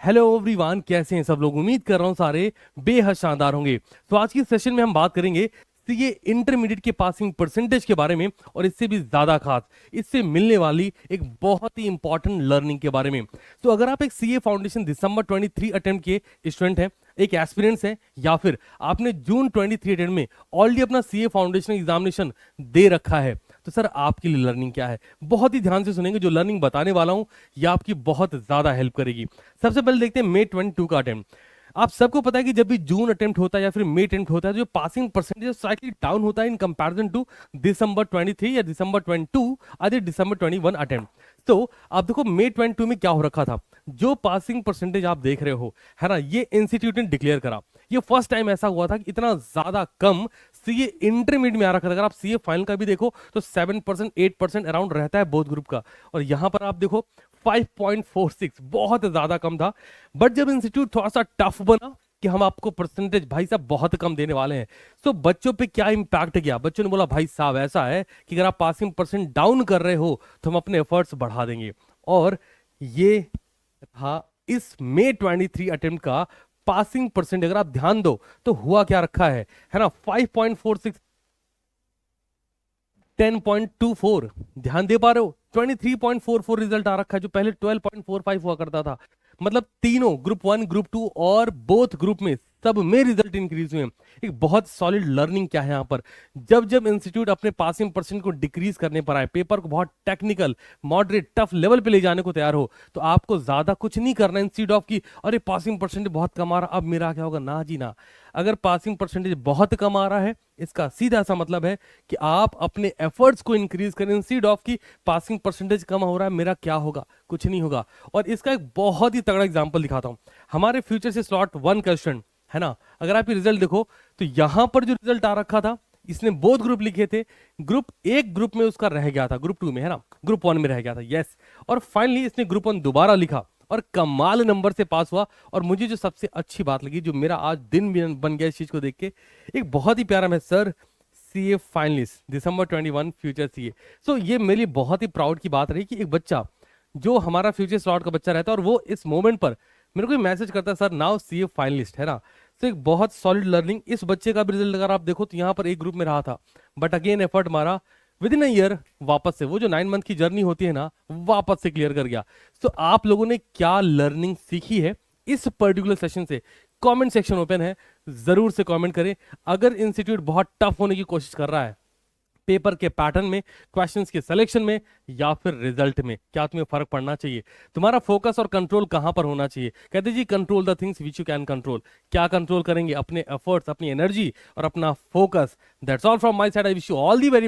Hello everyone, कैसे हैं सब लोग। उम्मीद कर रहा हूं सारे बेहद शानदार होंगे। तो आज की सेशन में हम बात करेंगे सीए इंटरमीडिएट के पासिंग परसेंटेज के बारे में, और इससे भी ज्यादा खास इससे मिलने वाली एक बहुत ही इंपॉर्टेंट लर्निंग के बारे में। तो अगर आप एक सीए फाउंडेशन दिसंबर 23 अटेम्प्ट के स्टूडेंट हैं, एक एस्पिरेंट्स है, या फिर आपने जून 23 अटेम्प्ट में ऑलरेडी अपना सीए फाउंडेशन एग्जामिनेशन दे रखा है, तो सर आपके लिए लर्निंग क्या है, बहुत ही ध्यान से सुनेंगे। जो लर्निंग बताने वाला हूं ये आपकी बहुत ज्यादा हेल्प करेगी। सबसे पहले देखते हैं मे 22 का अटेम्प्ट। आप सबको पता है कि जब भी जून अटेम्प्ट होता है या फिर मे अटेम्प्ट होता है, तो जो पासिंग परसेंटेज स्लाइटली डाउन होता है इन कंपैरिजन टू दिसंबर 23 या दिसंबर 22 आदि दिसंबर 21 अटेम्प्ट। तो आप देखो मे 22 में क्या हो रखा था, जो पासिंग परसेंटेज आप देख रहे हो, है ना, ये इंस्टीट्यूट ने डिक्लेयर करा। ये फर्स्ट टाइम ऐसा हुआ था कि इतना ज्यादा कम सीए इंटरमीडिएट में आ रखा था। अगर आप सीए फाइनल का भी देखो तो 7% 8% अराउंड रहता है बोथ ग्रुप का, और यहां पर आप देखो 5.46, बहुत ज्यादा कम था। बट जब इंस्टीट्यूट थोड़ा सा टफ बना कि हम आपको परसेंटेज भाई साहब बहुत कम देने वाले हैं, तो बच्चों पे क्या इंपैक्ट गया, बच्चों ने बोला भाई साहब ऐसा है कि अगर आप पासिंग परसेंट डाउन कर रहे हो तो हम अपने एफर्ट्स बढ़ा देंगे। और ये था इस मे 23 अटेम्प्ट का पासिंग परसेंट। अगर आप ध्यान दो तो हुआ क्या रखा है ना, 5.46, 10.24, ध्यान दे पा रहे हो, 23.44 रिजल्ट आ रखा है, जो पहले 12.45 हुआ करता था। मतलब तीनों ग्रुप 1 ग्रुप 2 और बोथ ग्रुप में सब में रिजल्ट इंक्रीज हुए। एक बहुत सॉलिड लर्निंग क्या है यहाँ पर, जब जब इंस्टीट्यूट अपने पासिंग परसेंट को डिक्रीज करने पर आए, पेपर को बहुत टेक्निकल मॉडरेट टफ लेवल पे ले जाने को तैयार हो, तो आपको ज्यादा कुछ नहीं करना इंस्टीट्यूट ऑफ की अरे पासिंग परसेंट बहुत कम आ रहा अब मेरा क्या होगा। ना जी ना, अगर पासिंग परसेंटेज बहुत कम आ रहा है इसका सीधा सा मतलब है कि आप अपने एफर्ट्स को इंक्रीज करें इंस्टीट्यूट ऑफ की पासिंग परसेंटेज कम हो रहा है मेरा क्या होगा, कुछ नहीं होगा। और इसका एक बहुत ही तगड़ा एग्जांपल दिखाता हूं। हमारे फ्यूचर से स्लॉट 1 का स्टूडेंट है ना, अगर आप ये रिजल्ट देखो तो यहां पर जो रिजल्ट आ रखा था, इसने बोथ ग्रुप लिखे थे, एक ग्रुप में उसका रह गया था, ग्रुप 2 में है ना, ग्रुप 1 में रह गया था, यस। और फाइनली इसने ग्रुप 1 दोबारा लिखा और कमाल नंबर से पास हुआ। और मुझे जो सबसे अच्छी बात लगी, जो मेरा आज दिन भी बन गया इस चीज को देख के, एक बहुत ही प्यारा मैसेज, सर सीए फाइनलिस्ट दिसंबर 21 फ्यूचर सीए। सो ये मेरे लिए बहुत ही प्राउड की बात रही कि एक बच्चा जो हमारा फ्यूचर स्लॉट का बच्चा रहता है, और वो इस मोमेंट पर मेरे को मैसेज करता है, सर नाउ सीए फाइनलिस्ट, है ना। तो एक बहुत सॉलिड लर्निंग। इस बच्चे का भी रिजल्ट अगर आप देखो तो यहाँ पर एक ग्रुप में रहा था, बट अगेन एफर्ट मारा, विद इन अ ईयर वापस से वो जो 9 मंथ की जर्नी होती है ना, वापस से क्लियर कर गया। तो आप लोगों ने क्या लर्निंग सीखी है इस पर्टिकुलर सेशन से, कमेंट सेक्शन ओपन है, जरूर से कमेंट करें। अगर इंस्टीट्यूट बहुत टफ होने की कोशिश कर रहा है पेपर के पैटर्न में, क्वेश्चंस के सिलेक्शन में, या फिर रिजल्ट में, क्या तुम्हें फर्क पड़ना चाहिए, तुम्हारा फोकस और कंट्रोल कहां पर होना चाहिए। कहते जी control the things which you can control. क्या कंट्रोल करेंगे, अपने एफर्ट्स, अपनी एनर्जी और अपना focus. That's all from my side. I wish you all the very